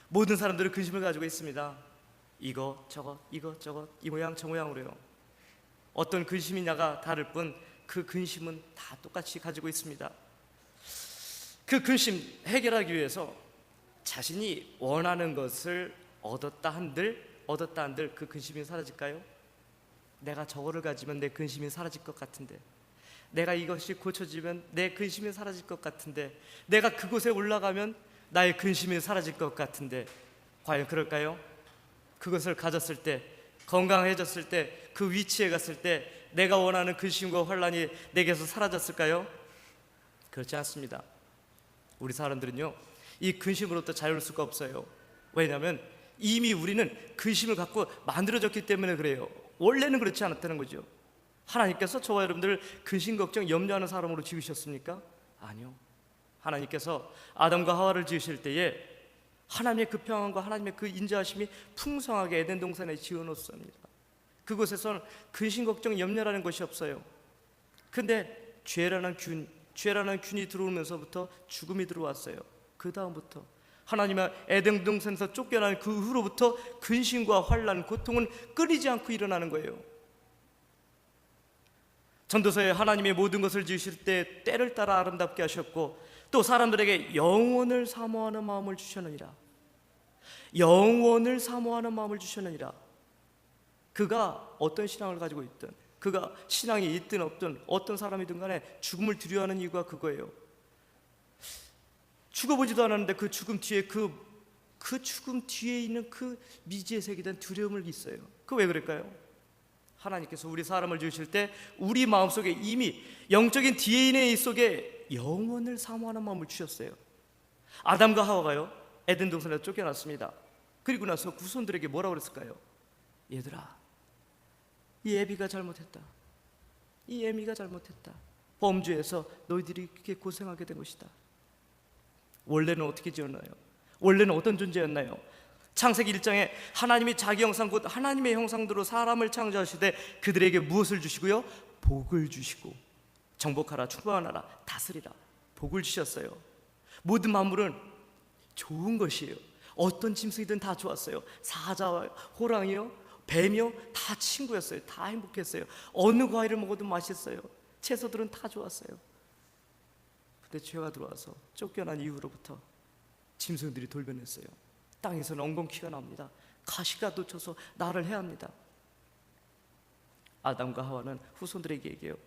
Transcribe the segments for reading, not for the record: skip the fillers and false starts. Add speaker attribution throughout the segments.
Speaker 1: 모든 사람들은 근심을 가지고 있습니다. 이거 저거 이 모양 저 모양으로요. 어떤 근심이냐가 다를 뿐 그 근심은 다 똑같이 가지고 있습니다. 그 근심 해결하기 위해서 자신이 원하는 것을 얻었다 한들 그 근심이 사라질까요? 내가 저거를 가지면 내 근심이 사라질 것 같은데, 내가 이것이 고쳐지면 내 근심이 사라질 것 같은데, 내가 그곳에 올라가면 나의 근심이 사라질 것 같은데, 과연 그럴까요? 그것을 가졌을 때, 건강해졌을 때, 그 위치에 갔을 때 내가 원하는 근심과 환란이 내게서 사라졌을까요? 그렇지 않습니다. 우리 사람들은요, 이 근심으로부터 자유로울 수가 없어요. 왜냐하면 이미 우리는 근심을 갖고 만들어졌기 때문에 그래요. 원래는 그렇지 않았다는 거죠. 하나님께서 저와 여러분들을 근심, 걱정, 염려하는 사람으로 지으셨습니까? 아니요. 하나님께서 아담과 하와를 지으실 때에 하나님의 그 평안과 하나님의 그 인자하심이 풍성하게 에덴 동산에 지어놓습니다. 그곳에서는 근심, 걱정, 염려라는 것이 없어요. 근데 죄라는 균이 들어오면서부터 죽음이 들어왔어요. 그 다음부터 하나님의 에덴 동산에서 쫓겨난 그 후로부터 근심과 환난, 고통은 끊이지 않고 일어나는 거예요. 전도서에 하나님의 모든 것을 지으실 때 때를 따라 아름답게 하셨고, 또 사람들에게 영원을 사모하는 마음을 주셨느니라. 영원을 사모하는 마음을 주셨느니라. 그가 어떤 신앙을 가지고 있든, 그가 신앙이 있든 없든, 어떤 사람이든 간에 죽음을 두려워하는 이유가 그거예요. 죽어보지도 않았는데 그 죽음 뒤에 그 죽음 뒤에 있는 그 미지의 세계에 대한 두려움을 있어요. 그 왜 그럴까요? 하나님께서 우리 사람을 지으실 때 우리 마음속에 이미 영적인 DNA 속에 영원을 사모하는 마음을 주셨어요. 아담과 하와가요, 에덴 동산에서 쫓겨났습니다. 그리고 나서 후손들에게 뭐라고 그랬을까요? 얘들아, 이 애비가 잘못했다. 이 애미가 잘못했다. 범죄에서 너희들이 그렇게 고생하게 된 것이다. 원래는 어떻게 지었나요? 원래는 어떤 존재였나요? 창세기 1장에 하나님이 자기 형상 곧 하나님의 형상대로 사람을 창조하시되 그들에게 무엇을 주시고요? 복을 주시고 정복하라, 충만하라, 다스리라. 복을 주셨어요. 모든 만물은 좋은 것이에요. 어떤 짐승이든 다 좋았어요. 사자와 호랑이요, 뱀이요, 다 친구였어요. 다 행복했어요. 어느 과일을 먹어도 맛있어요. 채소들은 다 좋았어요. 근데 죄가 들어와서 쫓겨난 이후로부터 짐승들이 돌변했어요. 땅에서는 엉겅퀴가 나옵니다. 가시가 돋쳐서 나를 해합니다. 아담과 하와는 후손들에게 얘기해요.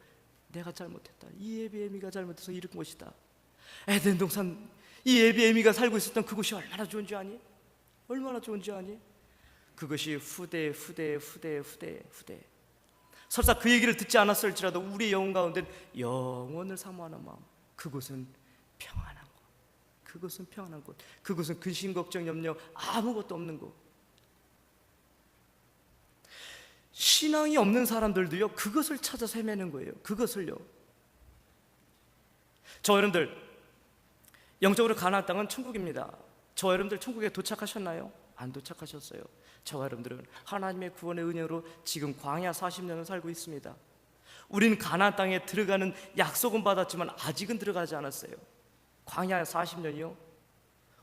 Speaker 1: 내가 잘못했다. 이 애비 애미가 잘못해서 이런 것이다. 에덴 동산 이 애비 애미가 살고 있었던 그곳이 얼마나 좋은지 아니? 얼마나 좋은지 아니? 그것이 후대 설사 그 얘기를 듣지 않았을지라도 우리 영혼 가운데 영원을 사모하는 마음, 그곳은 평안한 곳, 그곳은 평안한 곳, 그곳은 근심, 걱정, 염려 아무것도 없는 곳. 신앙이 없는 사람들도요, 그것을 찾아서 헤매는 거예요. 그것을요. 저 여러분들, 영적으로 가나안 땅은 천국입니다. 저 여러분들 천국에 도착하셨나요? 안 도착하셨어요. 저와 여러분들은 하나님의 구원의 은혜로 지금 광야 40년을 살고 있습니다. 우리는 가나안 땅에 들어가는 약속은 받았지만 아직은 들어가지 않았어요. 광야 40년이요,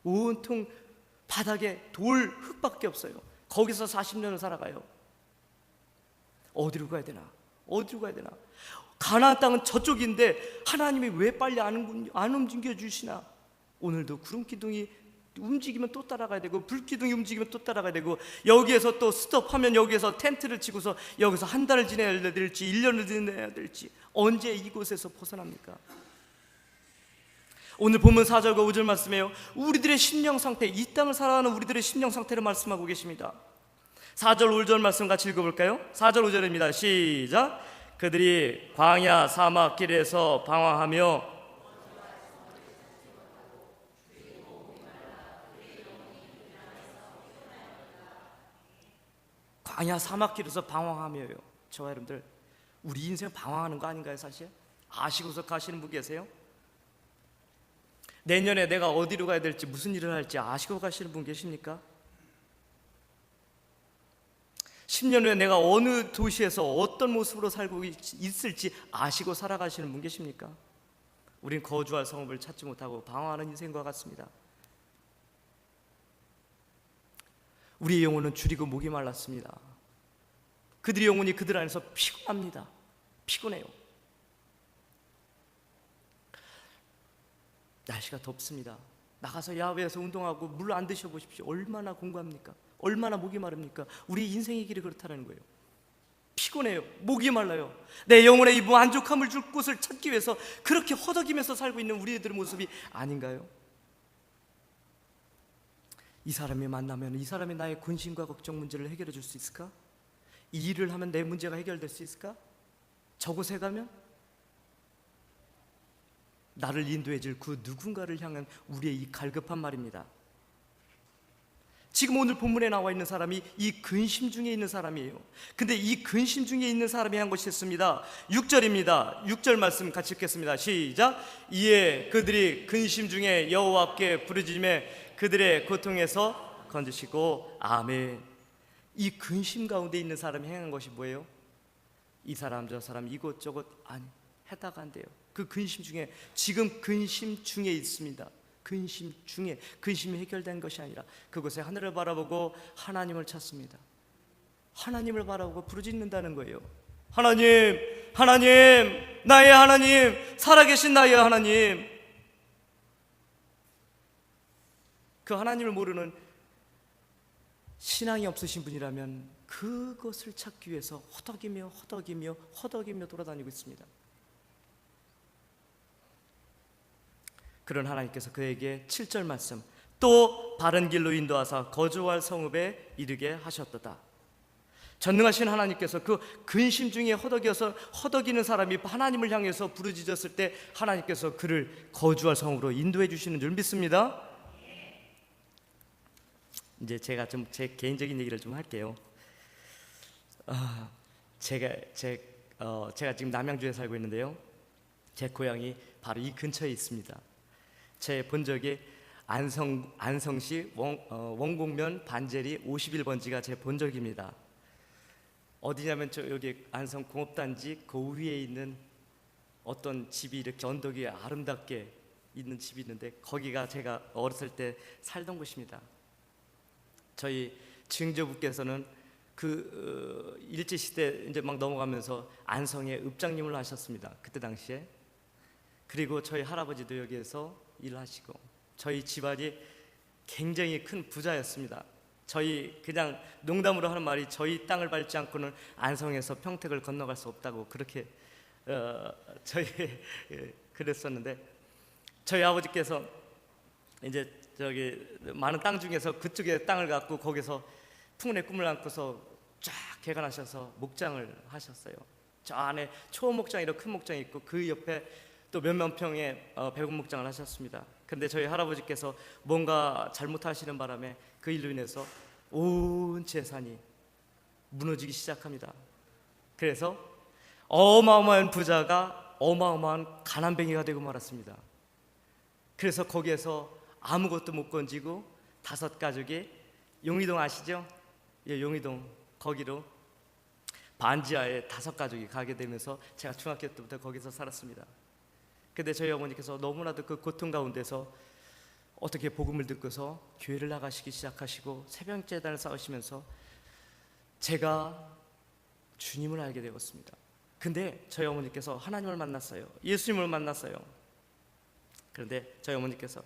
Speaker 1: 온통 바닥에 돌 흙밖에 없어요. 거기서 40년을 살아가요. 어디로 가야 되나? 어디로 가야 되나? 가나안 땅은 저쪽인데 하나님이 왜 빨리 안 움직여 주시나? 오늘도 구름 기둥이 움직이면 또 따라가야 되고, 불기둥이 움직이면 또 따라가야 되고, 여기에서 또 스톱하면 여기에서 텐트를 치고서 여기서 한 달을 지내야 될지 1년을 지내야 될지, 언제 이곳에서 벗어납니까? 오늘 본문 4절과 5절 말씀에요, 우리들의 심령 상태, 이 땅을 살아가는 우리들의 심령 상태를 말씀하고 계십니다. 4절 5절 말씀 같이 읽어볼까요? 4절 5절입니다. 시작. 그들이 광야 사막 길에서 방황하며 광야 사막길에서 방황하며요. 저와 여러분들, 우리 인생 방황하는 거 아닌가요? 사실 아시고서 가시는 분 계세요? 내년에 내가 어디로 가야 될지, 무슨 일을 할지 아시고 가시는 분 계십니까? 10년 후에 내가 어느 도시에서 어떤 모습으로 살고 있을지 아시고 살아가시는 분 계십니까? 우린 거주할 성읍을 찾지 못하고 방황하는 인생과 같습니다. 우리의 영혼은 줄이고 목이 말랐습니다. 그들의 영혼이 그들 안에서 피곤합니다. 피곤해요. 날씨가 덥습니다. 나가서 야외에서 운동하고 물 안 드셔보십시오. 얼마나 공부합니까? 얼마나 목이 마릅니까? 우리 인생의 길이 그렇다는 거예요. 피곤해요. 목이 말라요. 내 영혼에 이 만족함을 줄 곳을 찾기 위해서 그렇게 허덕이면서 살고 있는 우리들의 모습이 아닌가요? 이 사람이 만나면 이 사람이 나의 근심과 걱정 문제를 해결해 줄 수 있을까? 이 일을 하면 내 문제가 해결될 수 있을까? 저곳에 가면 나를 인도해 줄 그 누군가를 향한 우리의 이 갈급한 말입니다. 지금 오늘 본문에 나와 있는 사람이 이 근심 중에 있는 사람이에요. 근데 이 근심 중에 있는 사람이 한 것이 있습니다. 6절입니다. 6절 말씀 같이 읽겠습니다. 시작. 이에 그들이 근심 중에 여호와께 부르짖음에 그들의 고통에서 건지시고. 아멘. 이 근심 가운데 있는 사람이 행한 것이 뭐예요? 이 사람 저 사람 이곳저곳 아니 해다가 안 돼요. 그 근심 중에 지금 근심 중에 있습니다. 근심 중에 근심이 해결된 것이 아니라 그곳에 하늘을 바라보고 하나님을 찾습니다. 하나님을 바라보고 부르짖는다는 거예요. 하나님, 하나님, 나의 하나님, 살아계신 나의 하나님. 그 하나님을 모르는 신앙이 없으신 분이라면 그것을 찾기 위해서 허덕이며 돌아다니고 있습니다. 그런 하나님께서 그에게 7절 말씀, 또 바른 길로 인도하사 거주할 성읍에 이르게 하셨도다. 전능하신 하나님께서 그 근심 중에 허덕이는 사람이 하나님을 향해서 부르짖었을 때 하나님께서 그를 거주할 성읍으로 인도해 주시는 줄 믿습니다. 이제 제가 좀 제 개인적인 얘기를 좀 할게요. 제가 지금 남양주에 살고 있는데요. 제 고향이 바로 이 근처에 있습니다. 제 본적이 안성시 원곡면 반제리 51번지가 제 본적입니다. 어디냐면 저 여기 안성 공업단지 그 위에 있는 어떤 집이 이렇게 언덕 위에 아름답게 있는 집이 있는데 거기가 제가 어렸을 때 살던 곳입니다. 저희 증조부께서는 그 일제시대 이제 막 넘어가면서 안성에 읍장님을 하셨습니다. 그때 당시에. 그리고 저희 할아버지도 여기에서 일하시고 저희 집안이 굉장히 큰 부자였습니다. 저희 그냥 농담으로 하는 말이 저희 땅을 밟지 않고는 안성에서 평택을 건너갈 수 없다고 그렇게 저희 그랬었는데 저희 아버지께서 이제 저기 많은 땅 중에서 그쪽에 땅을 갖고 거기서 풍운의 꿈을 안고서 쫙 개간하셔서 목장을 하셨어요. 저 안에 초목장이라 큰 목장이 있고 그 옆에 또 몇몇 평의 배군 목장을 하셨습니다. 그런데 저희 할아버지께서 뭔가 잘못하시는 바람에 그 일로 인해서 온 재산이 무너지기 시작합니다. 그래서 어마어마한 부자가 어마어마한 가난뱅이가 되고 말았습니다. 그래서 거기에서 아무것도 못 건지고 5가족이 용의동 아시죠? 예, 용의동 거기로 반지하에 5가족이 가게 되면서 제가 중학교 때부터 거기서 살았습니다. 근데 저희 어머니께서 너무나도 그 고통 가운데서 어떻게 복음을 듣고서 교회를 나가시기 시작하시고 새벽 제단을 쌓으시면서 제가 주님을 알게 되었습니다. 근데 저희 어머니께서 하나님을 만났어요. 예수님을 만났어요. 그런데 저희 어머니께서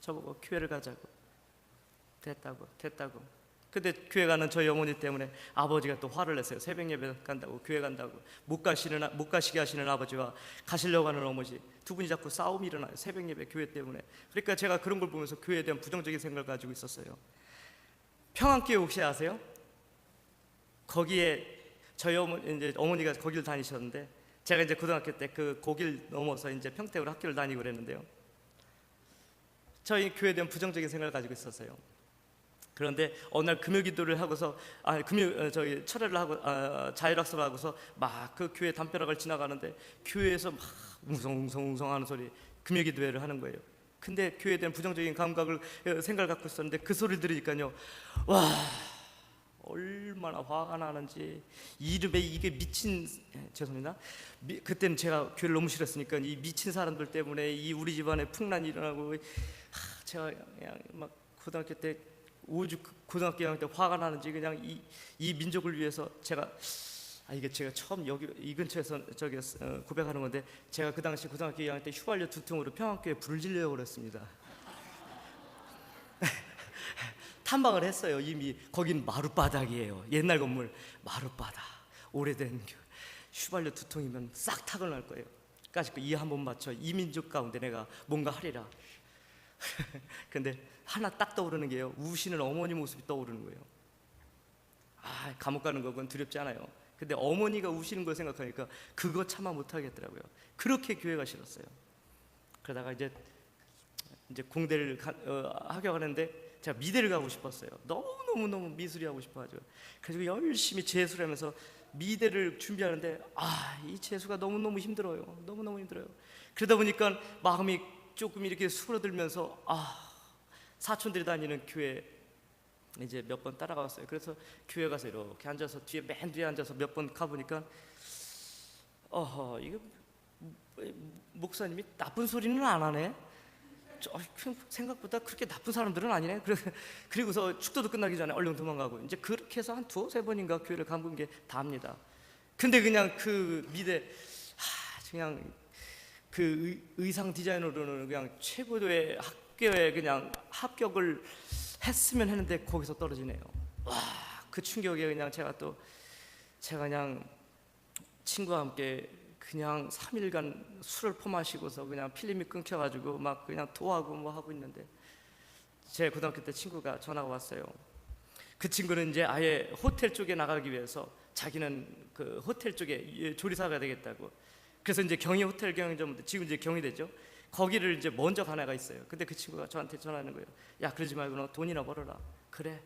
Speaker 1: 저보고 교회를 가자고 됐다고. 근데 교회 가는 저희 어머니 때문에 아버지가 또 화를 냈어요. 새벽 예배 간다고 못 가시게 하시는 아버지와 가시려고 하는 어머니 두 분이 자꾸 싸움이 일어나요. 새벽 예배 교회 때문에. 그러니까 제가 그런 걸 보면서 교회에 대한 부정적인 생각을 가지고 있었어요. 평안교회 혹시 아세요? 거기에 저희 어머니가 거기를 다니셨는데 제가 이제 고등학교 때 그 고길 넘어서 이제 평택으로 학교를 다니고 그랬는데요. 저희 교회에 대한 부정적인 생각을 가지고 있었어요. 그런데 어느 날 금요기도를 하고서 철회를 하고 자율학습을 하고서 막 그 교회 담벼락을 지나가는데 교회에서 막 웅성웅성 하는 소리 금요기도회를 하는 거예요. 근데 교회에 대한 부정적인 생각을 갖고 있었는데 그 소리를 들으니까요, 와 얼마나 화가 나는지. 이름에 이게 죄송합니다. 그때는 제가 교회를 너무 싫었으니까 이 미친 사람들 때문에 이 우리 집안에 풍란이 일어나고 제가 그냥 막 고등학교 때 오죽 고등학교 2학년 때 화가 나는지 그냥 이 민족을 위해서 제가 이게 제가 처음 여기 이 근처에서 고백하는 건데, 제가 그 당시 고등학교 2학년 때 휘발유 두통으로 평안교회 불을 지르려고 그랬습니다. 탐방을 했어요. 이미 거긴 마룻바닥이에요. 옛날 건물 마룻바닥, 오래된 휘발유 두통이면 싹 타고 날 거예요. 까짓 거 이 한 번 맞춰 이 민족 가운데 내가 뭔가 하리라. 근데 하나 딱 떠오르는 게요, 우시는 어머니 모습이 떠오르는 거예요. 감옥 가는 거 그건 두렵지 않아요. 근데 어머니가 우시는 걸 생각하니까 그거 참아 못하겠더라고요. 그렇게 교회가 싫었어요. 그러다가 이제 공대를 합격하는데 제가 미대를 가고 싶었어요. 너무 미술이 하고 싶어가지고. 그래서 열심히 재수를 하면서 미대를 준비하는데 이 재수가 너무너무 힘들어요. 너무너무 힘들어요. 그러다 보니까 마음이 조금 이렇게 수그러들면서 사촌들이 다니는 교회 이제 몇 번 따라갔어요. 그래서 교회 가서 이렇게 앉아서 맨 뒤에 앉아서 몇 번 가보니까 이거 목사님이 나쁜 소리는 안 하네. 생각보다 그렇게 나쁜 사람들은 아니네. 그리고서 축도도 끝나기 전에 얼른 도망가고, 이제 그렇게 해서 한 2-3번인가 교회를 가본 게 다입니다. 근데 그냥 그 미대 그냥 그 의상 디자이너로는 그냥 최고의 학교에 그냥 합격을 했으면 했는데 거기서 떨어지네요. 그 충격에 그냥 제가 그냥 친구와 함께 그냥 3일간 술을 퍼마시고서 그냥 필름이 끊겨가지고 막 그냥 토하고 뭐 하고 있는데, 제 고등학교 때 친구가 전화가 왔어요. 그 친구는 이제 아예 호텔 쪽에 나가기 위해서 자기는 그 호텔 쪽에 조리사가 되겠다고. 그래서 이제 경희 호텔 경영점, 지금 이제 경희대죠. 거기를 이제 먼저 간 애가 있어요. 근데 그 친구가 저한테 전화하는 거예요. 야, 그러지 말고 너 돈이나 벌어라. 그래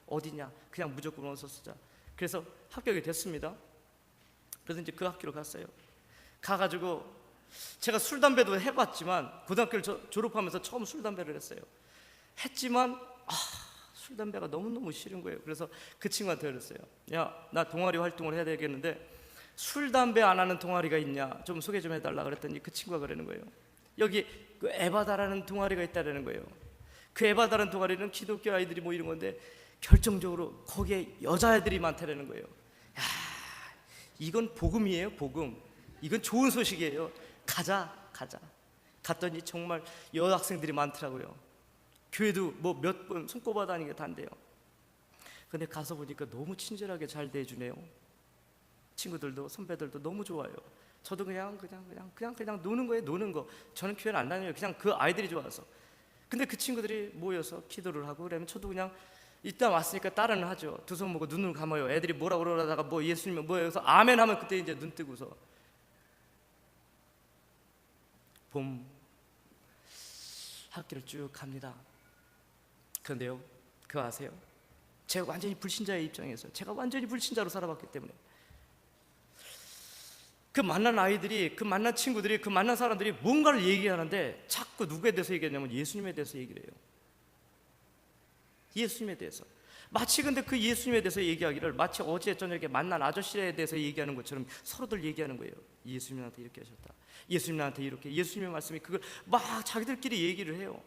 Speaker 1: 어디냐, 그냥 무조건 원서 쓰자. 그래서 합격이 됐습니다. 그래서 이제 그 학교로 갔어요. 가가지고 제가 술 담배도 해봤지만, 고등학교를 졸업하면서 처음 술 담배를 했지만 술 담배가 너무너무 싫은 거예요. 그래서 그 친구한테 그랬어요. 야, 나 동아리 활동을 해야 되겠는데 술 담배 안 하는 동아리가 있냐, 좀 소개 좀 해달라 그랬더니 그 친구가 그러는 거예요. 여기 그 에바다라는 동아리가 있다라는 거예요. 그 에바다라는 동아리는 기독교 아이들이 뭐 이런 건데 결정적으로 거기에 여자애들이 많다라는 거예요. 야, 이건 복음이에요, 복음. 이건 좋은 소식이에요. 가자. 갔더니 정말 여학생들이 많더라고요. 교회도 뭐 몇 번 손꼽아 다니게 단대요. 근데 가서 보니까 너무 친절하게 잘 대해주네요. 친구들도 선배들도 너무 좋아요. 저도 그냥 노는 거예요, 노는 거. 저는 교회를 안 다녀요. 그냥 그 아이들이 좋아서. 근데 그 친구들이 모여서 기도를 하고 그러면 저도 그냥 일단 왔으니까 따라는 하죠. 두 손 모고 눈을 감아요. 애들이 뭐라 그러다가 뭐 예수님은 뭐예요? 그래서 아멘 하면 그때 이제 눈 뜨고서 봄 학교를 쭉 갑니다. 그런데요, 그거 아세요? 제가 완전히 불신자의 입장에서, 제가 완전히 불신자로 살아봤기 때문에 그 만난 아이들이, 그 만난 친구들이, 그 만난 사람들이 뭔가를 얘기하는데 자꾸 누구에 대해서 얘기하냐면 예수님에 대해서 얘기를 해요. 예수님에 대해서. 마치 근데 그 예수님에 대해서 얘기하기를 마치 어제 저녁에 만난 아저씨에 대해서 얘기하는 것처럼 서로들 얘기하는 거예요. 예수님 나한테 이렇게 하셨다, 예수님 나한테 이렇게, 예수님의 말씀이, 그걸 막 자기들끼리 얘기를 해요.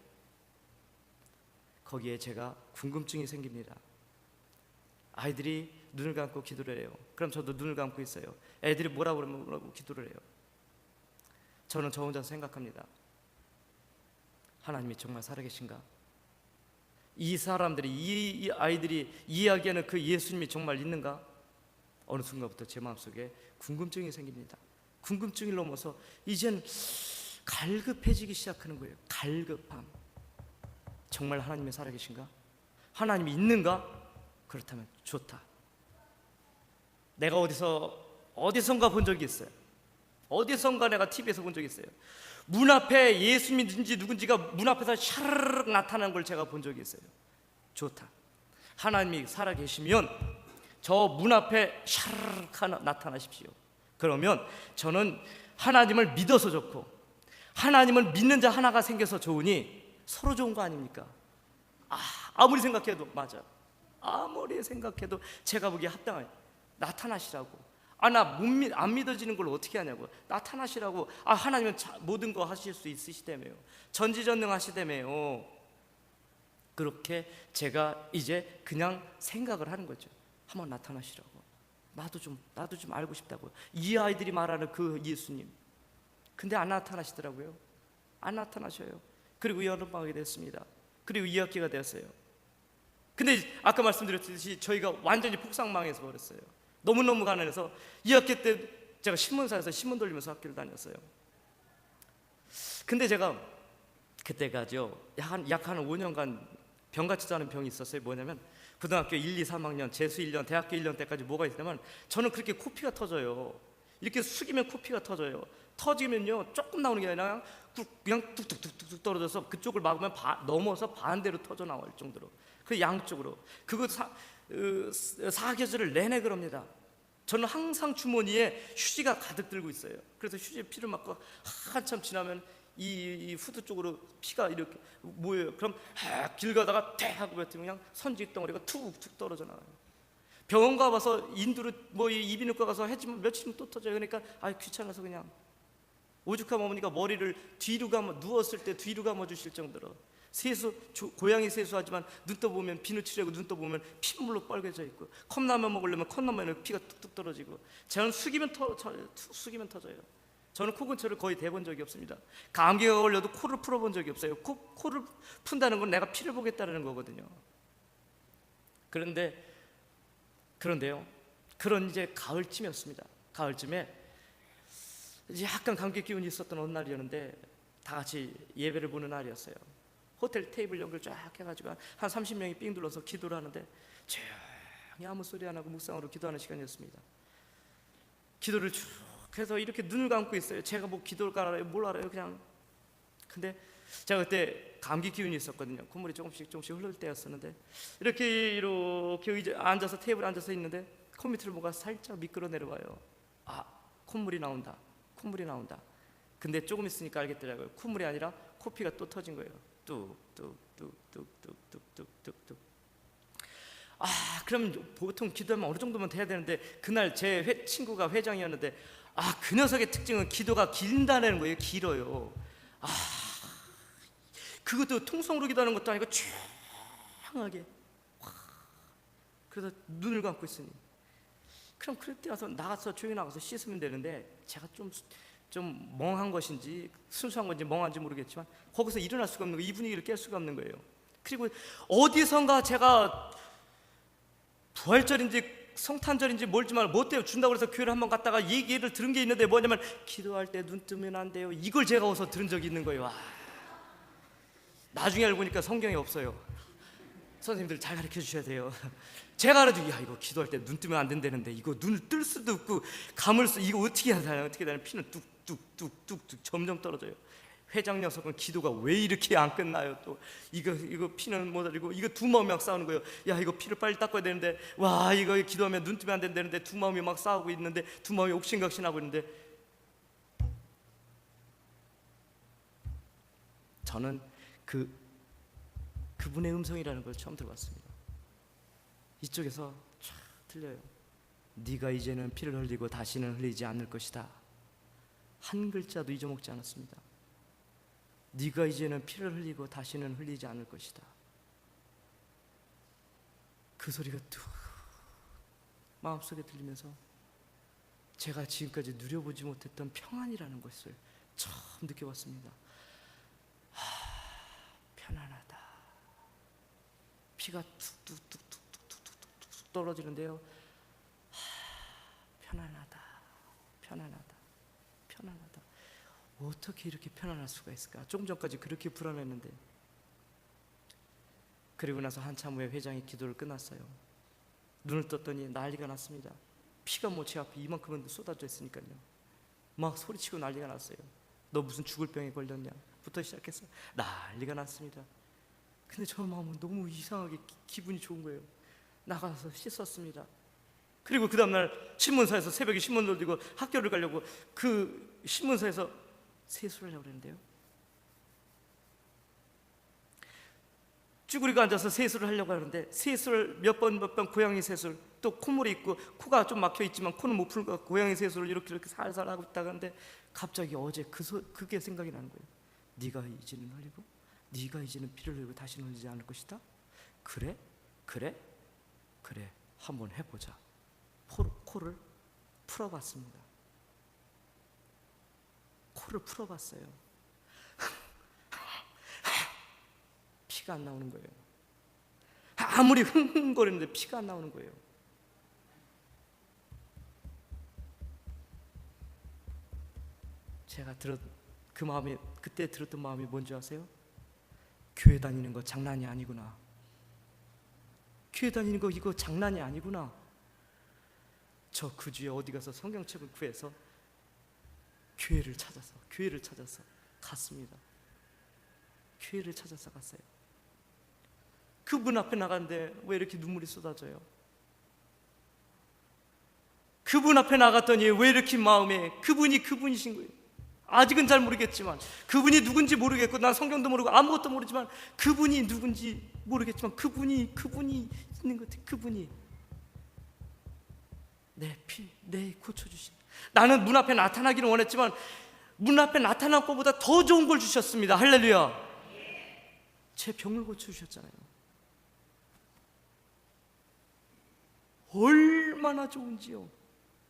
Speaker 1: 거기에 제가 궁금증이 생깁니다. 아이들이 눈을 감고 기도를 해요. 그럼 저도 눈을 감고 있어요. 애들이 뭐라고 그러면 뭐라고 기도를 해요. 저는 저 혼자 생각합니다. 하나님이 정말 살아계신가? 이 사람들이, 이 아이들이 이야기하는 그 예수님이 정말 있는가? 어느 순간부터 제 마음속에 궁금증이 생깁니다. 궁금증을 넘어서 이젠 갈급해지기 시작하는 거예요. 갈급함. 정말 하나님이 살아계신가? 하나님이 있는가? 그렇다면 좋다. 내가 어디선가 본 적이 있어요. 어디선가 내가 TV에서 본 적이 있어요. 문 앞에 예수님인지 누군지가 문 앞에서 샤르르 나타나는 걸 제가 본 적이 있어요. 좋다. 하나님이 살아계시면 저 문 앞에 샤르르 나타나십시오. 그러면 저는 하나님을 믿어서 좋고, 하나님을 믿는 자 하나가 생겨서 좋으니 서로 좋은 거 아닙니까? 아무리 생각해도, 맞아, 아무리 생각해도 제가 보기에 합당해요. 나타나시라고. 나 안 믿어지는 걸 어떻게 하냐고. 나타나시라고. 하나님은 모든 거 하실 수 있으시다며요. 전지전능하시다며요. 그렇게 제가 이제 그냥 생각을 하는 거죠. 한번 나타나시라고. 나도 좀 알고 싶다고. 이 아이들이 말하는 그 예수님. 근데 안 나타나시더라고요. 안 나타나셔요. 그리고 여름방학이 됐습니다. 그리고 2학기가 되었어요. 근데 아까 말씀드렸듯이 저희가 완전히 폭삭망해서 버렸어요. 너무너무 가난해서 2학기 때 제가 신문사에서 신문 돌리면서 학교를 다녔어요. 근데 제가 그때가죠, 약 한 5년간 병같지도 않은 병이 있었어요. 뭐냐면 고등학교 1, 2, 3학년, 재수 1년, 대학교 1년 때까지 뭐가 있냐면 저는 그렇게 코피가 터져요. 이렇게 숙이면 코피가 터져요. 터지면요 조금 나오는 게 아니라 그냥 뚝뚝뚝뚝 떨어져서 그쪽을 막으면 넘어서 반대로 터져 나올 정도로, 그 양쪽으로. 그거 사계절을 내내 그럽니다. 저는 항상 주머니에 휴지가 가득 들고 있어요. 그래서 휴지에 피를 맞고 한참 지나면 이 후드 쪽으로 피가 이렇게 모여요. 그럼 길 가다가 태 하고 뱉으면 그냥 선지 덩어리가 툭툭 떨어져 나와요. 병원 가봐서 인두로 이비인후과 가서 해지면 며칠이면 또 터져요. 그러니까 귀찮아서 그냥 오죽하면 어머니가 머리를 뒤로 누웠을 때 뒤로 감아 주실 정도로 고양이 세수하지만 눈 떠보면 비누칠하고 눈 떠보면 피물로 빨개져 있고, 컵라면 먹으려면 컵라면에 피가 뚝뚝 떨어지고, 저는 숙이면 터져요. 저는 코 근처를 거의 대본 적이 없습니다. 감기가 걸려도 코를 풀어본 적이 없어요. 코를 푼다는 건 내가 피를 보겠다는 거거든요. 그런데요, 그런 이제 가을쯤이었습니다. 가을쯤에 이제 약간 감기 기운이 있었던 어느 날이었는데 다 같이 예배를 보는 날이었어요. 호텔 테이블 연결 쫙 해가지고 한 30명이 삥 둘러서 기도를 하는데 조용히 아무 소리 안 하고 묵상으로 기도하는 시간이었습니다. 기도를 쭉 해서 이렇게 눈을 감고 있어요. 제가 뭐 기도를 알아요? 뭘 알아요? 그냥. 근데 제가 그때 감기 기운이 있었거든요. 콧물이 조금씩 흐를 때였었는데 이렇게 의자 앉아서 테이블에 앉아서 있는데 코 밑으로 뭐가 살짝 미끄러 내려와요. 콧물이 나온다. 근데 조금 있으니까 알겠더라고요. 콧물이 아니라 코피가 또 터진 거예요. 뚝뚝뚝뚝뚝뚝뚝뚝. 그럼 보통 기도하면 어느 정도면 돼야 되는데, 그날 제 친구가 회장이었는데 그 녀석의 특징은 기도가 길다는 거예요. 길어요. 그것도 통성으로 기도하는 것도 아니고 조용하게. 그래서 눈을 감고 있으니, 그럼 그럴 때 와서 조용히 나가서 씻으면 되는데, 제가 좀 멍한 것인지 순수한 건지 멍한지 모르겠지만 거기서 일어날 수가 없는 거예요. 이 분위기를 깰 수가 없는 거예요. 그리고 어디선가 제가 부활절인지 성탄절인지 뭘지만 뭐 때문에 준다고 해서 교회를 한번 갔다가 얘기를 들은 게 있는데, 뭐냐면 기도할 때 눈 뜨면 안 돼요. 이걸 제가 어디서 들은 적이 있는 거예요. 나중에 알고 보니까 성경에 없어요. 선생님들 잘 가르쳐 주셔야 돼요. 제가 알아도 이거 기도할 때 눈 뜨면 안 된다는데, 이거 눈을 뜰 수도 없고 이거 어떻게 하냐, 피는 뚝뚝뚝뚝뚝 점점 떨어져요. 회장 녀석은 기도가 왜 이렇게 안 끝나요? 또 이거 피는 모자리고, 이거 두 마음이 막 싸우는 거예요. 이거 피를 빨리 닦아야 되는데, 이거 기도하면 눈 뜨면 안 된다는데 두 마음이 막 싸우고 있는데, 두 마음이 옥신각신하고 있는데, 저는 그분의 음성이라는 걸 처음 들어봤습니다. 이쪽에서 쫙 들려요. 네가 이제는 피를 흘리고 다시는 흘리지 않을 것이다. 한 글자도 잊어먹지 않았습니다. 네가 이제는 피를 흘리고 다시는 흘리지 않을 것이다. 그 소리가 뚝 마음속에 들리면서 제가 지금까지 누려보지 못했던 평안이라는 것을 처음 느껴봤습니다. 편안하다. 피가 툭툭툭툭툭툭툭 떨어지는데요. 편안하다. 어떻게 이렇게 편안할 수가 있을까? 조금 전까지 그렇게 불안했는데. 그리고 나서 한참 후에 회장이 기도를 끝났어요. 눈을 떴더니 난리가 났습니다. 피가 제 앞에 이만큼은 쏟아져 있으니까요. 막 소리치고 난리가 났어요. 너 무슨 죽을 병에 걸렸냐? 부터 시작해서 난리가 났습니다. 근데 저 마음은 너무 이상하게 기분이 좋은 거예요. 나가서 씻었습니다. 그리고 그 다음날 신문사에서 새벽에 신문 돌리고 학교를 가려고 그 신문사에서 세수를 하려고 그랬는데요, 쭈그리고 앉아서 세수를 하려고 하는데, 세수를 몇 번 고양이 세수를, 또 콧물이 있고 코가 좀 막혀 있지만 코는 못 풀고 고양이 세수를 이렇게 살살 하고 있다가는데, 갑자기 어제 그게 생각이 나는 거예요. 네가 이제는 흘리고, 네가 이제는 피를 흘리고 다시는 흘리지 않을 것이다. 그래? 그래? 그래, 한번 해보자. 코를 풀어봤습니다. 코를 풀어봤어요. 피가 안 나오는 거예요. 아무리 흥흥거리는데 피가 안 나오는 거예요. 제가 그때 들었던 마음이 뭔지 아세요? 교회 다니는 거 장난이 아니구나. 교회 다니는 거 이거 장난이 아니구나. 저 그 주에 어디 가서 성경책을 구해서 교회를 찾아서 갔습니다. 교회를 찾아서 갔어요. 그분 앞에 나갔는데 왜 이렇게 눈물이 쏟아져요? 그분 앞에 나갔더니 왜 이렇게 마음에 그분이 그분이신 거예요. 아직은 잘 모르겠지만, 그분이 누군지 모르겠고 난 성경도 모르고 아무것도 모르지만 그분이 누군지 모르겠지만 그분이 있는 것 같아요. 그분이 내 고쳐주신, 나는 문 앞에 나타나기를 원했지만 문 앞에 나타난 것보다 더 좋은 걸 주셨습니다. 할렐루야. 제 병을 고쳐주셨잖아요. 얼마나 좋은지요.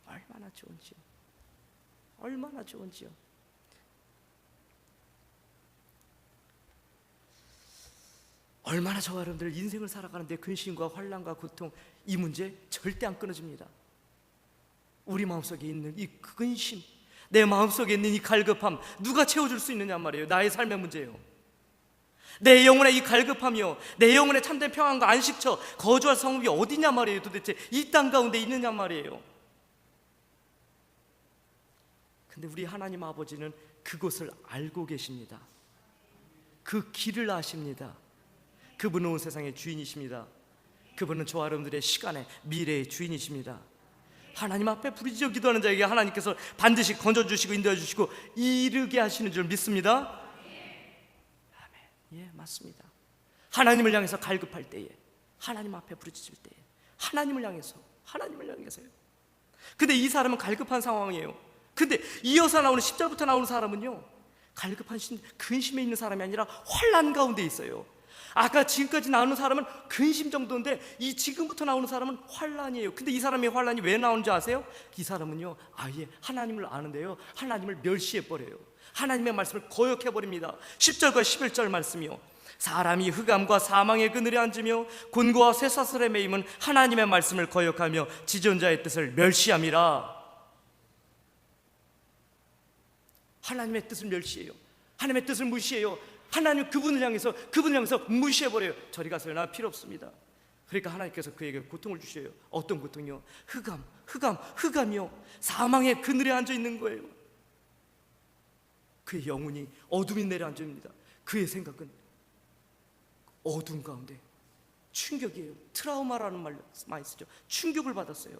Speaker 1: 얼마나 좋은지요. 얼마나 좋은지요. 얼마나 저와 여러분들 인생을 살아가는데 근심과 환난과 고통, 이 문제 절대 안 끊어집니다. 우리 마음속에 있는 이 근심, 내 마음속에 있는 이 갈급함, 누가 채워줄 수 있느냐 말이에요. 나의 삶의 문제예요. 내 영혼의 이 갈급함이요, 내 영혼의 참된 평안과 안식처, 거주할 성읍이 어디냐 말이에요. 도대체 이 땅 가운데 있느냐 말이에요. 근데 우리 하나님 아버지는 그곳을 알고 계십니다. 그 길을 아십니다. 그분은 온 세상의 주인이십니다. 그분은 저와 여러분들의 시간의 미래의 주인이십니다. 하나님 앞에 부르짖어 기도하는 자에게 하나님께서 반드시 건져주시고 인도해주시고 이르게 하시는 줄 믿습니다. 아멘. 예, 맞습니다. 하나님을 향해서 갈급할 때에, 하나님 앞에 부르짖을 때에 하나님을 향해서요. 근데 이 사람은 갈급한 상황이에요. 근데 이어서 나오는 10절부터 나오는 사람은요, 갈급한 근심에 있는 사람이 아니라 환난 가운데 있어요. 아까 지금까지 나오는 사람은 근심 정도인데 이 지금부터 나오는 사람은 환난이에요. 근데 이 사람의 환난이 왜 나오는지 아세요? 이 사람은요, 아예 하나님을 아는데요, 하나님을 멸시해버려요. 하나님의 말씀을 거역해버립니다. 10절과 11절 말씀이요, 사람이 흑암과 사망의 그늘에 앉으며 곤고와 쇠사슬에 매임은 하나님의 말씀을 거역하며 지존자의 뜻을 멸시함이라. 하나님의 뜻을 멸시해요. 하나님의 뜻을 무시해요. 하나님 그분을 향해서 무시해버려요. 저리 가서요, 나 필요 없습니다. 그러니까 하나님께서 그에게 고통을 주셔요. 어떤 고통이요? 흑암이요. 사망의 그늘에 앉아있는 거예요. 그의 영혼이 어둠이 내려앉아 있습니다. 그의 생각은 어둠 가운데 충격이에요. 트라우마라는 말 많이 쓰죠. 충격을 받았어요.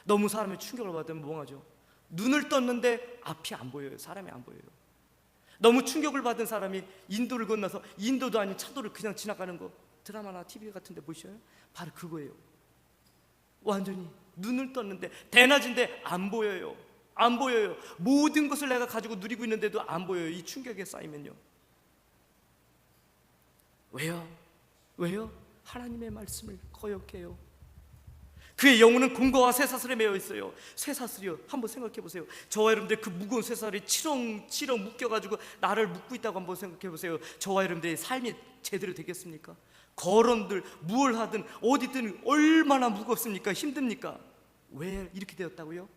Speaker 1: 너무 사람의 충격을 받으면 뭐하죠? 눈을 떴는데 앞이 안 보여요. 사람이 안 보여요. 너무 충격을 받은 사람이 인도를 건너서 인도도 아닌 차도를 그냥 지나가는 거 드라마나 TV 같은 데 보셔요? 바로 그거예요. 완전히 눈을 떴는데 대낮인데 안 보여요. 모든 것을 내가 가지고 누리고 있는데도 안 보여요. 이 충격에 쌓이면요. 왜요? 하나님의 말씀을 거역해요. 그의 영혼은 곤고와 쇠사슬에 매여 있어요. 쇠사슬이요, 한번 생각해 보세요. 저와 여러분들 그 무거운 쇠사슬이 치렁치렁 묶여가지고 나를 묶고 있다고 한번 생각해 보세요. 저와 여러분들의 삶이 제대로 되겠습니까? 거론들 무얼 하든 어디든 얼마나 무겁습니까? 힘듭니까? 왜 이렇게 되었다고요?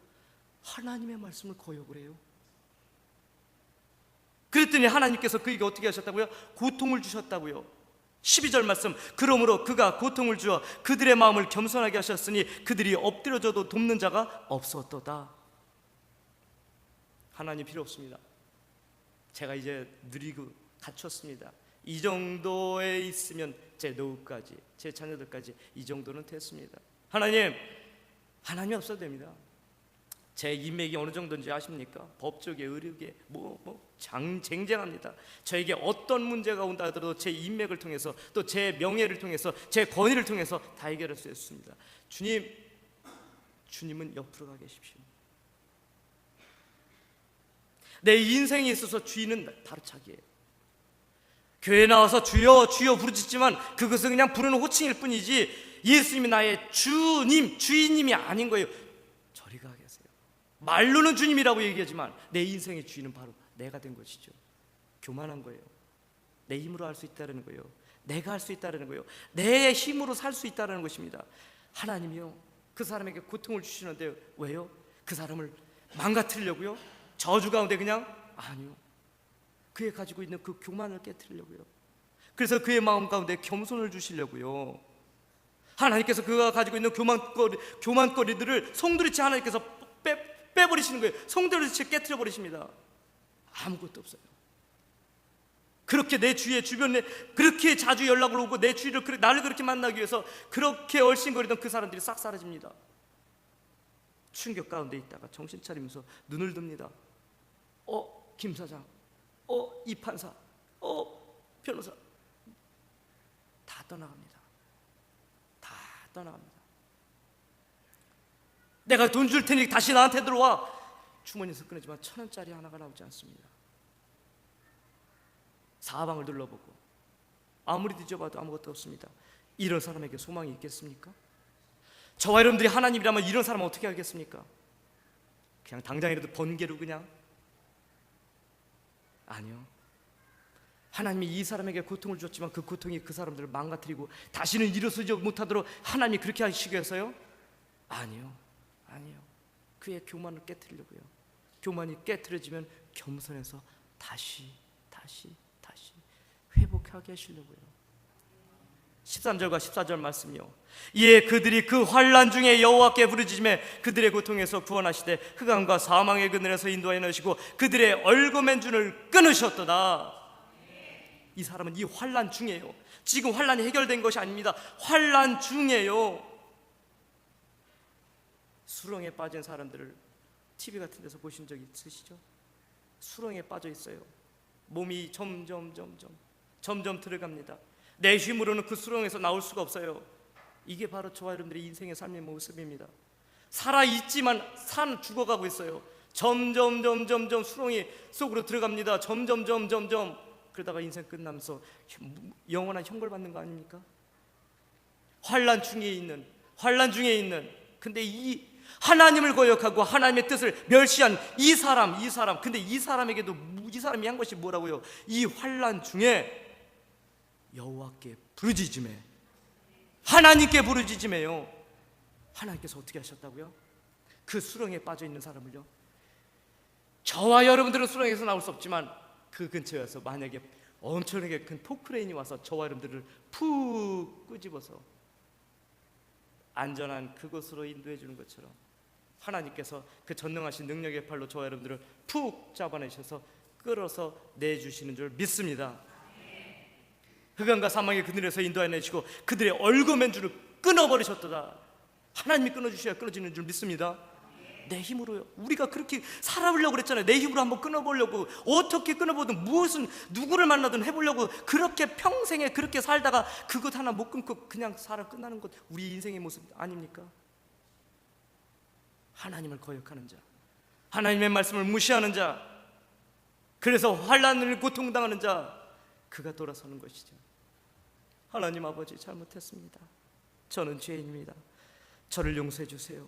Speaker 1: 하나님의 말씀을 거역을 해요. 그랬더니 하나님께서 그에게 어떻게 하셨다고요? 고통을 주셨다고요. 12절 말씀, 그러므로 그가 고통을 주어 그들의 마음을 겸손하게 하셨으니 그들이 엎드려져도 돕는 자가 없었도다. 하나님 필요 없습니다. 제가 이제 누리고 갖췄습니다. 이 정도에 있으면 제 노후까지, 제 자녀들까지 이 정도는 됐습니다. 하나님이 없어도 됩니다. 제 인맥이 어느 정도인지 아십니까? 법조계, 의료계 쟁쟁합니다. 저에게 어떤 문제가 온다 하더라도 제 인맥을 통해서, 또 제 명예를 통해서, 제 권위를 통해서 다 해결할 수 있습니다. 주님은 옆으로 가 계십시오. 내 인생에 있어서 주인은 바로 자기예요. 교회 나와서 주여 주여 부르짖지만 그것은 그냥 부르는 호칭일 뿐이지 예수님이 나의 주님, 주인님이 아닌 거예요. 저리 가 계세요. 말로는 주님이라고 얘기하지만 내 인생의 주인은 바로 내가 된 것이죠. 교만한 거예요. 내 힘으로 할 수 있다는 거예요. 내가 할 수 있다는 거예요. 내 힘으로 살 수 있다는 것입니다. 하나님이요, 그 사람에게 고통을 주시는데 왜요? 그 사람을 망가뜨리려고요? 저주 가운데 그냥? 아니요. 그의 가지고 있는 그 교만을 깨뜨리려고요. 그래서 그의 마음 가운데 겸손을 주시려고요. 하나님께서 그가 가지고 있는 교만거리들을 송두리째 하나님께서 빼버리시는 거예요. 송두리째 깨뜨려 버리십니다. 아무것도 없어요. 그렇게 내 주위에 주변에 그렇게 자주 연락을 오고 내 주위를 나를 그렇게 만나기 위해서 그렇게 얼씬거리던 그 사람들이 싹 사라집니다. 충격 가운데 있다가 정신 차리면서 눈을 듭니다. 김 사장, 이 판사, 변호사 다 떠나갑니다. 다 떠나갑니다. 내가 돈 줄 테니 다시 나한테 들어와. 주머니에서 꺼내지만 1,000원짜리 하나가 나오지 않습니다. 사방을 둘러보고 아무리 뒤져봐도 아무것도 없습니다. 이런 사람에게 소망이 있겠습니까? 저와 여러분들이 하나님이라면 이런 사람은 어떻게 하겠습니까? 그냥 당장이라도 번개로 그냥? 아니요. 하나님이 이 사람에게 고통을 줬지만 그 고통이 그 사람들을 망가뜨리고 다시는 일어서지 못하도록 하나님이 그렇게 하시기 위해서요? 아니요. 그의 교만을 깨뜨리려고요. 교만이 깨뜨려지면 겸손해서 다시 회복하게 하시려고요. 13절과 14절 말씀이요. 이에 그들이 그 환난 중에 여호와께 부르짖음에 그들의 고통에서 구원하시되 흑암과 사망의 그늘에서 인도하여 넣으시고 그들의 얼거맨 줄을 끊으셨도다. 이 사람은 이 환난 중이에요. 지금 환난이 해결된 것이 아닙니다. 환난 중이에요. 수렁에 빠진 사람들을 TV 같은 데서 보신 적 있으시죠? 수렁에 빠져 있어요. 몸이 점점 들어갑니다. 내 힘으로는 그 수렁에서 나올 수가 없어요. 이게 바로 저와 여러분들의 인생의 삶의 모습입니다. 살아있지만 죽어가고 있어요. 점점 수렁이 속으로 들어갑니다. 점점 그러다가 인생 끝나면서 영원한 형벌받는 거 아닙니까? 환난 중에 있는 근데 이 하나님을 거역하고 하나님의 뜻을 멸시한 이 사람 근데 이 사람에게도 이 사람이 한 것이 뭐라고요? 이 환난 중에 여호와께 부르짖음에 하나님께 부르짖음에요. 하나님께서 어떻게 하셨다고요? 그 수렁에 빠져 있는 사람을요, 저와 여러분들은 수렁에서 나올 수 없지만 그 근처에 와서 만약에 엄청나게 큰 포크레인이 와서 저와 여러분들을 푹 끄집어서 안전한 그곳으로 인도해 주는 것처럼 하나님께서 그 전능하신 능력의 팔로 저와 여러분들을 푹 잡아내셔서 끌어서 내주시는 줄 믿습니다. 흑암과 사망의 그늘에서 인도하여 내시고 그들의 얼거맨 줄을 끊어버리셨도다. 하나님이 끊어주셔야 끊어지는 줄 믿습니다. 내 힘으로요. 우리가 그렇게 살아보려고 그랬잖아요. 내 힘으로 한번 끊어보려고. 어떻게 끊어보든 무엇은 누구를 만나든 해보려고 그렇게 평생에 그렇게 살다가 그것 하나 못 끊고 그냥 살아 끝나는 것, 우리 인생의 모습 아닙니까? 하나님을 거역하는 자, 하나님의 말씀을 무시하는 자, 그래서 환난을 고통당하는 자, 그가 돌아서는 것이죠. 하나님 아버지, 잘못했습니다. 저는 죄인입니다. 저를 용서해 주세요.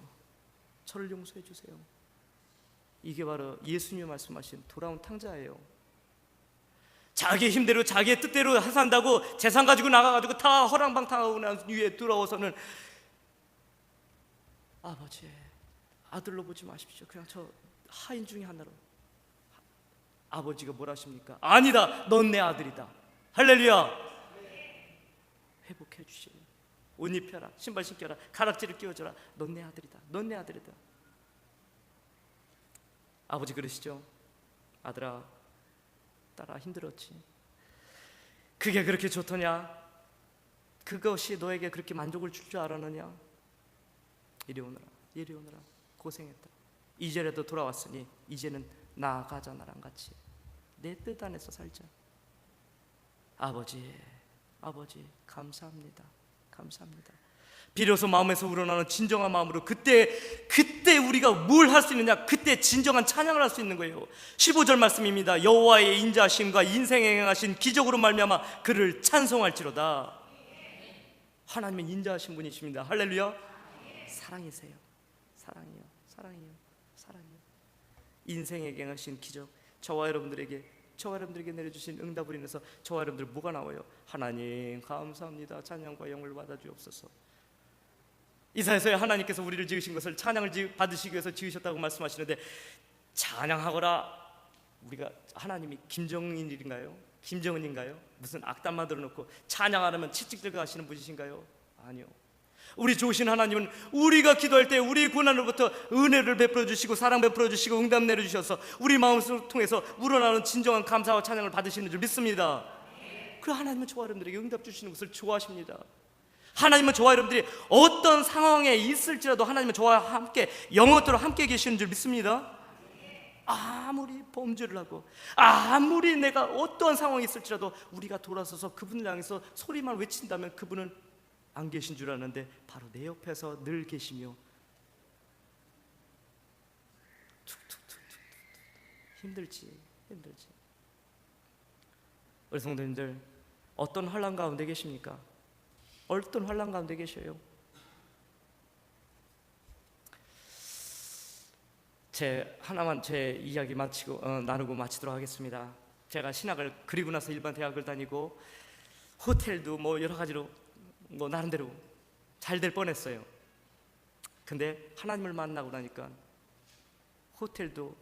Speaker 1: 저를 용서해 주세요. 이게 바로 예수님이 말씀하신 돌아온 탕자예요. 자기 힘대로 자기의 뜻대로 산다고 재산 가지고 나가가지고 다 허랑방탕하고 난 위에 돌아와서는 아버지, 아들로 보지 마십시오. 그냥 저 하인 중에 하나로. 아버지가 뭐라 하십니까? 아니다, 넌 내 아들이다. 할렐루야. 회복해 주시오. 옷 입혀라, 신발 신겨라, 가락지를 끼워줘라. 넌 내 아들이다. 넌 내 아들이다. 아버지 그러시죠? 아들아, 딸아, 힘들었지. 그게 그렇게 좋더냐? 그것이 너에게 그렇게 만족을 줄 줄 알았느냐? 이리 오너라. 고생했다. 이제라도 돌아왔으니 이제는 나아가자. 나랑 같이 내 뜻 안에서 살자. 아버지 감사합니다. 비로소 마음에서 우러나는 진정한 마음으로 그때 그때 우리가 뭘 할 수 있느냐? 그때 진정한 찬양을 할 수 있는 거예요. 15절 말씀입니다. 여호와의 인자하심과 인생에 행하신 기적으로 말미암아 그를 찬송할지로다. 하나님은 인자하신 분이십니다. 할렐루야. 사랑이세요. 사랑이요, 사랑이요, 사랑이요. 인생에 행하신 기적, 저와 여러분들에게 내려주신 응답으로 인해서 저와 여러분들 뭐가 나와요? 하나님 감사합니다. 찬양과 영을 받아주옵소서. 이사야서에 하나님께서 우리를 지으신 것을 찬양을 받으시기 위해서 지으셨다고 말씀하시는데, 찬양하거라. 우리가 하나님이 김정은인가요? 김정은인가요? 무슨 악단만 들어놓고 찬양하려면 채찍들고 하시는 분이신가요? 아니요. 우리 좋으신 하나님은 우리가 기도할 때 우리 고난으로부터 은혜를 베풀어 주시고 사랑 베풀어 주시고 응답 내려주셔서 우리 마음을 통해서 우러나오는 진정한 감사와 찬양을 받으시는 줄 믿습니다. 그 하나님은 저와 여러분들에게 응답 주시는 것을 좋아하십니다. 하나님은 저와 여러분들이 어떤 상황에 있을지라도 하나님은 저와 함께 영원토록 함께 계시는 줄 믿습니다. 아무리 범죄를 하고 아무리 내가 어떠한 상황이 있을지라도 우리가 돌아서서 그분을 향해서 소리만 외친다면 그분은 안 계신 줄 아는데 바로 내 옆에서 늘 계시며 툭툭툭툭 힘들지. 우리 성도님들, 어떤 환난 가운데 계십니까? 어떤 환난 가운데 계셔요? 제 이야기 나누고 마치도록 하겠습니다. 제가 신학을 그리고 나서 일반 대학을 다니고 호텔도 뭐 여러 가지로 뭐 나름대로 잘 될 뻔했어요. 근데 하나님을 만나고 나니까 호텔도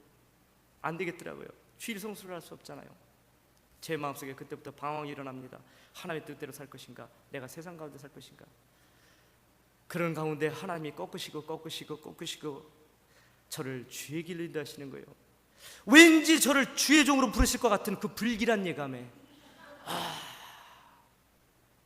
Speaker 1: 안 되겠더라고요. 주일 성수를 할 수 없잖아요. 제 마음속에 그때부터 방황이 일어납니다. 하나님의 뜻대로 살 것인가, 내가 세상 가운데 살 것인가. 그런 가운데 하나님이 꺾으시고 저를 주의 길로 인도하시는 거예요. 왠지 저를 주의 종으로 부르실 것 같은 그 불길한 예감에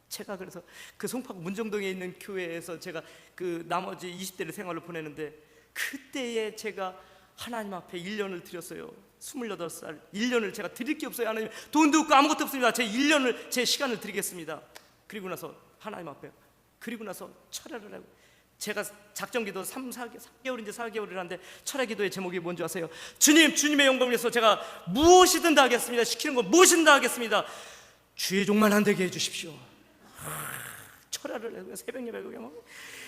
Speaker 1: 제가 그래서 그 송파구 문정동에 있는 교회에서 제가 그 나머지 20대를 생활을 보내는데, 그때에 제가 하나님 앞에 1년을 드렸어요. 28살 1년을 제가 드릴 게 없어요. 하나님, 돈도 없고 아무것도 없습니다. 제 시간을 드리겠습니다. 그리고 나서 하나님 앞에, 그리고 나서 철야를 하고, 제가 작정기도 3개월인지 4개월이라는데 철야기도의 제목이 뭔지 아세요? 주님의 영광을 위해서 제가 무엇이든 다 하겠습니다. 시키는 거 무엇이든 다 하겠습니다. 주의 종만 안 되게 해주십시오. 철야를 해서 새벽 예배 그냥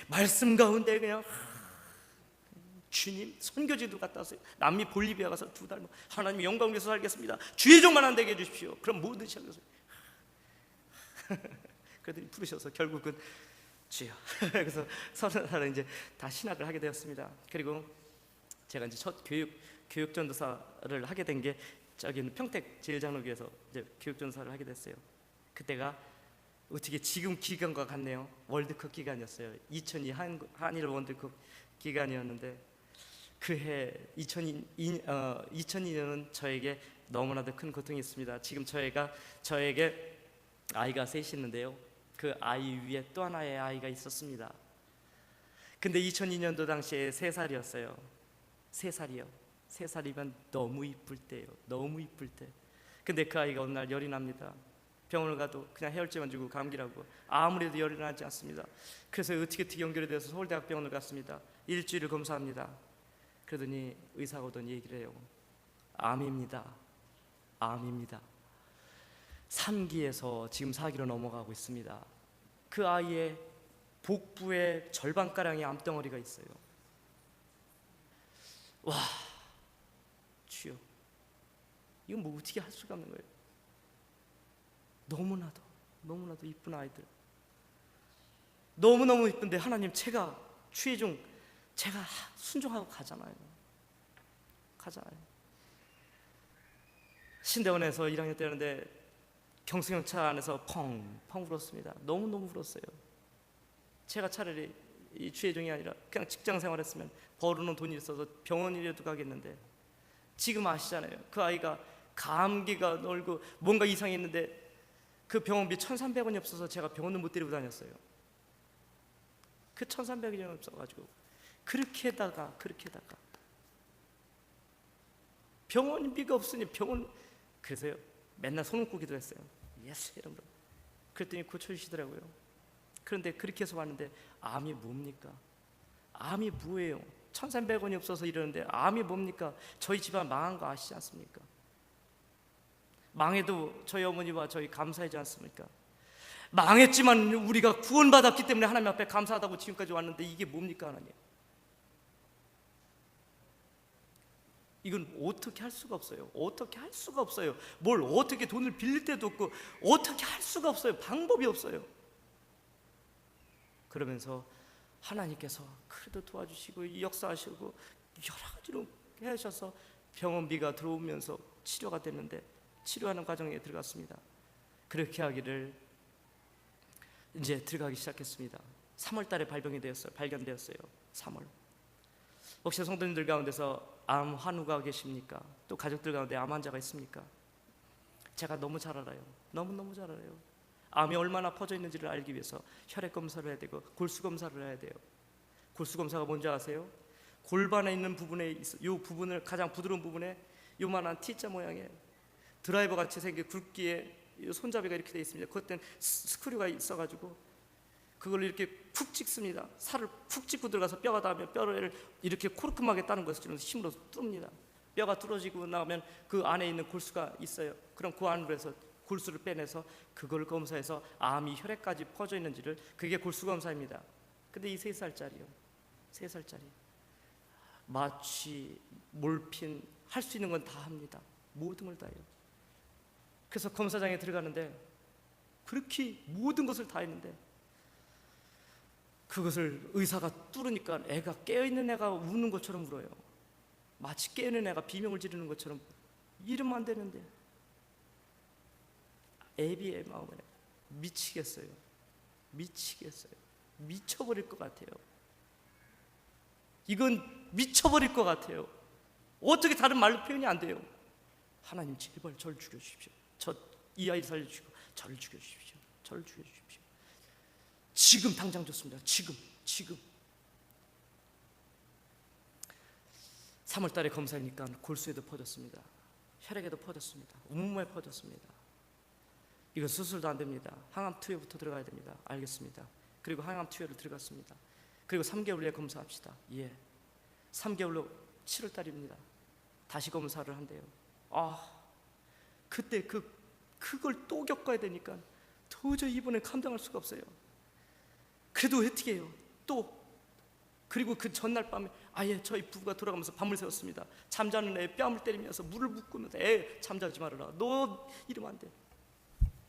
Speaker 1: 말씀 가운데 그냥 주님, 선교지도 갔다 왔어요. 남미 볼리비아 가서 2달 하나님의 영광을 위해서 살겠습니다. 주의 종만 안 되게 해주십시오. 그럼 뭐든지 하겠어요. 그랬더니 부르셔서 결국은 주여. 그래서 30살에 이제 다 신학을 하게 되었습니다. 그리고 제가 이제 첫 교육전도사를 하게 된 게 저기는 평택 제일장로교에서 이제 교육전도사를 하게 됐어요. 그때가 어떻게 지금 기간과 같네요. 월드컵 기간이었어요. 2002 한일 월드컵 기간이었는데, 그해 2002년은 저에게 너무나도 큰 고통이 있습니다. 지금 저에게 아이가 셋이 있는데요, 그 아이 위에 또 하나의 아이가 있었습니다. 근데 2002년도 당시에 3살이었어요. 3살이요. 3살이면 너무 이쁠 때예요. 너무 이쁠 때. 근데 그 아이가 어느 날 열이 납니다. 병원을 가도 그냥 해열제만 주고 감기라고 아무래도 열이 나지 않습니다. 그래서 어떻게 연결이 돼서 서울대학병원을 갔습니다. 일주일을 검사합니다. 그러더니 의사가 오더니 얘기를 해요. 암입니다. 3기에서 지금 4기로 넘어가고 있습니다. 그 아이의 복부에 절반가량의 암덩어리가 있어요. 와, 주여, 이건 뭐 어떻게 할 수가 없는 거예요. 너무나도 이쁜 아이들, 너무너무 이쁜데 하나님, 제가 주의 종, 제가 순종하고 가잖아요. 신대원에서 1학년 때였는데 경수경차 안에서 펑펑 울었습니다. 너무너무 울었어요. 제가 차라리 이 주의 종이 아니라 그냥 직장 생활했으면 벌어놓은 돈이 있어서 병원이라도 가겠는데, 지금 아시잖아요. 그 아이가 감기가 놀고 뭔가 이상이 있는데 그 병원비 1,300원이 없어서 제가 병원을 못 데리고 다녔어요. 그 1,300원이 없어가지고 그렇게다가 병원비가 없으니 그래서요 맨날 손 얹고 기도했어요. 예수 이름으로. 그랬더니 고쳐주시더라고요. 그런데 그렇게 해서 왔는데 암이 뭡니까? 암이 뭐예요? 1,300원이 없어서 이러는데 암이 뭡니까? 저희 집안 망한 거 아시지 않습니까? 망해도 저희 어머니와 저희 감사하지 않습니까? 망했지만 우리가 구원받았기 때문에 하나님 앞에 감사하다고 지금까지 왔는데 이게 뭡니까 하나님? 이건 어떻게 할 수가 없어요. 어떻게 할 수가 없어요. 뭘 어떻게 돈을 빌릴 데도 없고 어떻게 할 수가 없어요. 방법이 없어요. 그러면서 하나님께서 그래도 도와주시고 역사하시고 여러 가지로 해주셔서 병원비가 들어오면서 치료가 됐는데 치료하는 과정에 들어갔습니다. 그렇게 하기를 이제 들어가기 시작했습니다. 3월 달에 발견되었어요. 3월. 혹시 성도님들 가운데서 암 환우가 계십니까? 또 가족들 가운데 암 환자가 있습니까? 제가 너무 잘 알아요. 너무너무 잘 알아요. 암이 얼마나 퍼져 있는지를 알기 위해서 혈액 검사를 해야 되고 골수 검사를 해야 돼요. 골수 검사가 뭔지 아세요? 골반에 있는 부분에 이 부분을 가장 부드러운 부분에 요만한 T자 모양의 드라이버 같이 생긴 굵기에 손잡이가 이렇게 되어 있습니다. 그것 때는 스크류가 있어가지고 그걸 이렇게 푹 찍습니다. 살을 푹 찍고 들어가서 뼈가 닿으면 뼈를 이렇게 코르크막에 따는 것을 힘으로 뚫습니다. 뼈가 뚫어지고 나면 그 안에 있는 골수가 있어요. 그럼 그 안으로 해서 골수를 빼내서 그걸 검사해서 암이 혈액까지 퍼져 있는지를, 그게 골수 검사입니다. 근데 이 3살짜리요. 3살짜리. 마취, 몰핀 할 수 있는 건 다 합니다. 모든 걸 다 해요. 그래서 검사장에 들어가는데 그렇게 모든 것을 다 했는데 그것을 의사가 뚫으니까 애가 깨어있는 애가 우는 것처럼 울어요. 마치 깨어있는 애가 비명을 지르는 것처럼. 이러면 안 되는데 애비의 마음에 미치겠어요. 미치겠어요. 미쳐버릴 것 같아요. 이건 미쳐버릴 것 같아요. 어떻게 다른 말로 표현이 안 돼요. 하나님 제발 저를 죽여주십시오. 이 아이를 살려주시고 저를 죽여주십시오. 저를 죽여주십시오. 지금 당장 좋습니다. 지금 3월 달에 검사하니까 골수에도 퍼졌습니다. 혈액에도 퍼졌습니다. 온몸에 퍼졌습니다. 이거 수술도 안 됩니다. 항암 투여부터 들어가야 됩니다. 알겠습니다. 그리고 항암 투여를 들어갔습니다. 그리고 3개월 후에 검사합시다. 예. 3개월로 7월 달입니다. 다시 검사를 한대요. 그때 그걸 또 겪어야 되니까 도저히 이번에 감당할 수가 없어요. 그래도 어떻게 해요? 또 그리고 그 전날 밤에 아예 저희 부부가 돌아가면서 밤을 새웠습니다. 잠자는 애 뺨을 때리면서 물을 붓고면서 애 잠자지 말아라. 너 이러면 안 돼.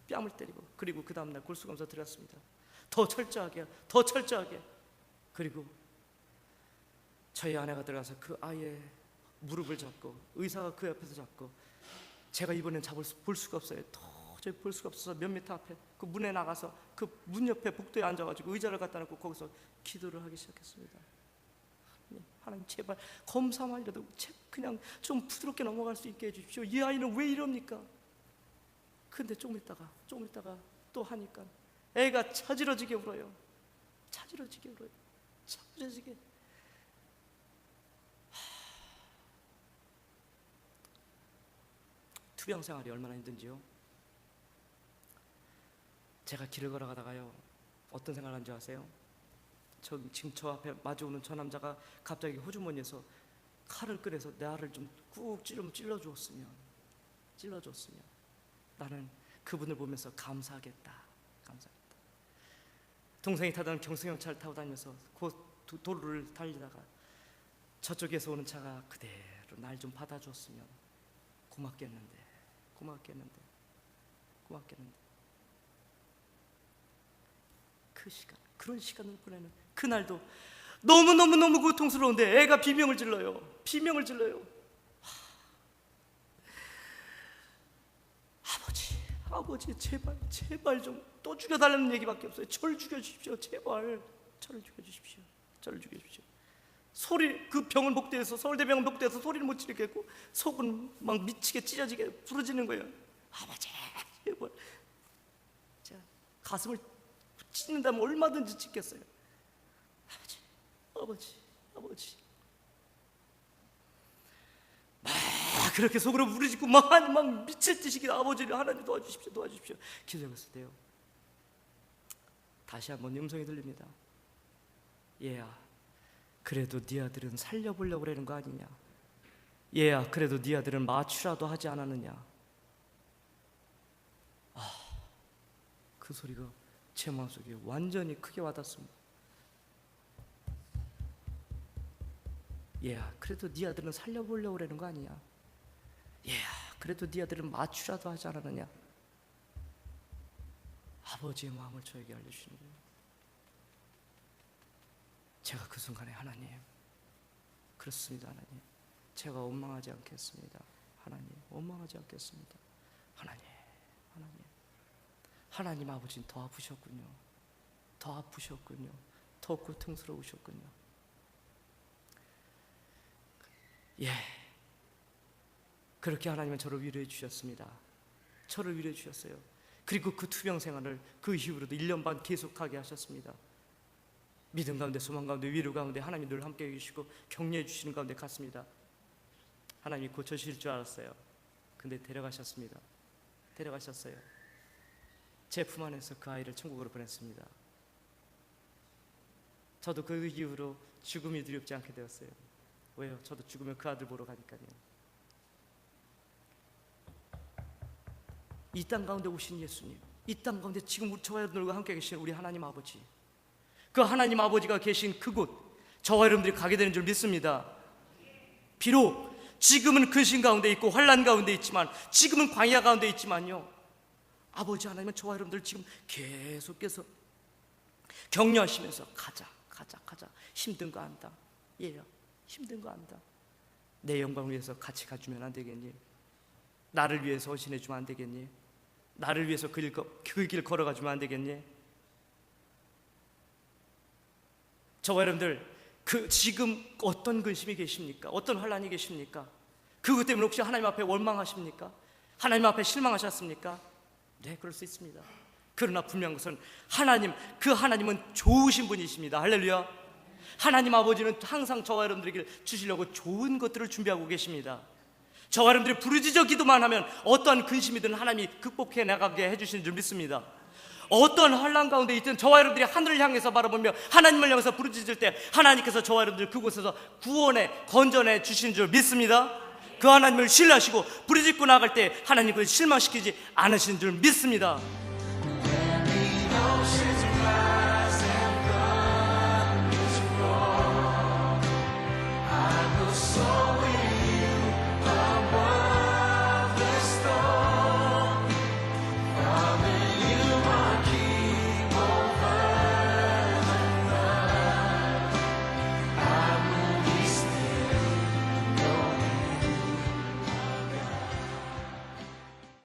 Speaker 1: 뺨을 때리고 그리고 그 다음날 골수검사 들어갔습니다. 더 철저하게. 그리고 저희 아내가 들어가서 그 아이의 무릎을 잡고 의사가 그 옆에서 잡고 제가 이번엔 볼 수가 없어요. 도저히 볼 수가 없어서 몇 미터 앞에 그 문에 나가서 그 문 옆에 복도에 앉아가지고 의자를 갖다 놓고 거기서 기도를 하기 시작했습니다. 하나님 제발 검사만이라도 그냥 좀 부드럽게 넘어갈 수 있게 해주십시오. 이 아이는 왜 이럽니까? 근데 조금 있다가 또 하니까 애가 차지러지게 울어요. 차지러지게. 투병 생활이 얼마나 힘든지요. 제가 길을 걸어가다가요 어떤 생각을 한 줄 아세요? 지금 저 앞에 마주오는 저 남자가 갑자기 호주머니에서 칼을 꺼내서 내 알을 좀 꾹 찔러주었으면 나는 그분을 보면서 감사하겠다. 동생이 타던 경승용차를 타고 다니면서 그 도로를 달리다가 저쪽에서 오는 차가 그대로 날 좀 받아줬으면 고맙겠는데 그 시간, 그런 시간을 보내는 그날도 너무 고통스러운데 애가 비명을 질러요. 아버지 제발 좀 또 죽여달라는 얘기밖에 없어요. 저를 죽여주십시오. 제발 저를 죽여주십시오. 소리, 그 병원 복도에서, 서울대병원 복도에서 소리를 못 지르겠고 속은 막 미치게 찢어지게 부러지는 거예요. 아버지 제발. 제가 가슴을 찢는다면 얼마든지 찢겠어요. 아버지 막 그렇게 속으로 부르짖고 막 미칠 듯이 아버지를 하나님 도와주십시오 기도했을 때요 다시 한번 음성이 들립니다. 얘야, 그래도 네 아들은 살려보려고 그러는 거 아니냐. 얘야, 그래도 네 아들은 마취라도 하지 않았느냐. 그 소리가 제 마음속에 완전히 크게 와닿습니다. 얘야, 그래도 네 아들은 살려보려고 그러는 거 아니냐. 얘야, 그래도 네 아들은 마취라도 하지 않았느냐. 아버지의 마음을 저에게 알려주시는 거예요. 제가 그 순간에 하나님, 그렇습니다. 하나님, 제가 원망하지 않겠습니다. 하나님, 원망하지 않겠습니다. 하나님, 하나님 아버지는 더 아프셨군요. 더 아프셨군요. 더 고통스러우셨군요. 예, 그렇게 하나님은 저를 위로해 주셨습니다. 저를 위로해 주셨어요. 그리고 그 투병 생활을 그 이후로도 1년 반 계속하게 하셨습니다. 믿음 가운데, 소망 가운데, 위로 가운데 하나님이 늘 함께 계시고 격려해 주시는 가운데 갔습니다. 하나님이 고쳐주실 줄 알았어요. 근데 데려가셨습니다. 데려가셨어요. 제 품 안에서 그 아이를 천국으로 보냈습니다. 저도 그 이후로 죽음이 두렵지 않게 되었어요. 왜요? 저도 죽으면 그 아들 보러 가니까요. 이 땅 가운데 오신 예수님, 이 땅 가운데 지금 저와 여러분들과 함께 계신 우리 하나님 아버지, 그 하나님 아버지가 계신 그곳, 저와 여러분들이 가게 되는 줄 믿습니다. 비록 지금은 근심 가운데 있고 환난 가운데 있지만, 지금은 광야 가운데 있지만요, 아버지 하나님은 저와 여러분들 지금 계속해서 격려하시면서 가자, 힘든 거 안다. 얘야, 힘든 거 안다. 내 영광을 위해서 같이 가주면 안 되겠니? 나를 위해서 헌신해 주면 안 되겠니? 나를 위해서 그 길 걸어가 주면 안 되겠니? 저와 여러분들, 그 지금 어떤 근심이 계십니까? 어떤 환난이 계십니까? 그것 때문에 혹시 하나님 앞에 원망하십니까? 하나님 앞에 실망하셨습니까? 네, 그럴 수 있습니다. 그러나 분명한 것은 그 하나님은 좋으신 분이십니다. 할렐루야. 하나님 아버지는 항상 저와 여러분들에게 주시려고 좋은 것들을 준비하고 계십니다. 저와 여러분들이 부르짖어 기도만 하면 어떠한 근심이든 하나님이 극복해 나가게 해주시는 줄 믿습니다. 어떤 환난 가운데 있든 저와 여러분들이 하늘을 향해서 바라보며 하나님을 향해서 부르짖을 때 하나님께서 저와 여러분들 그곳에서 구원해 건져내 주시는 줄 믿습니다. 그 하나님을 신뢰하시고 부르짖고 나갈 때 하나님 그를 실망시키지 않으시는 줄 믿습니다.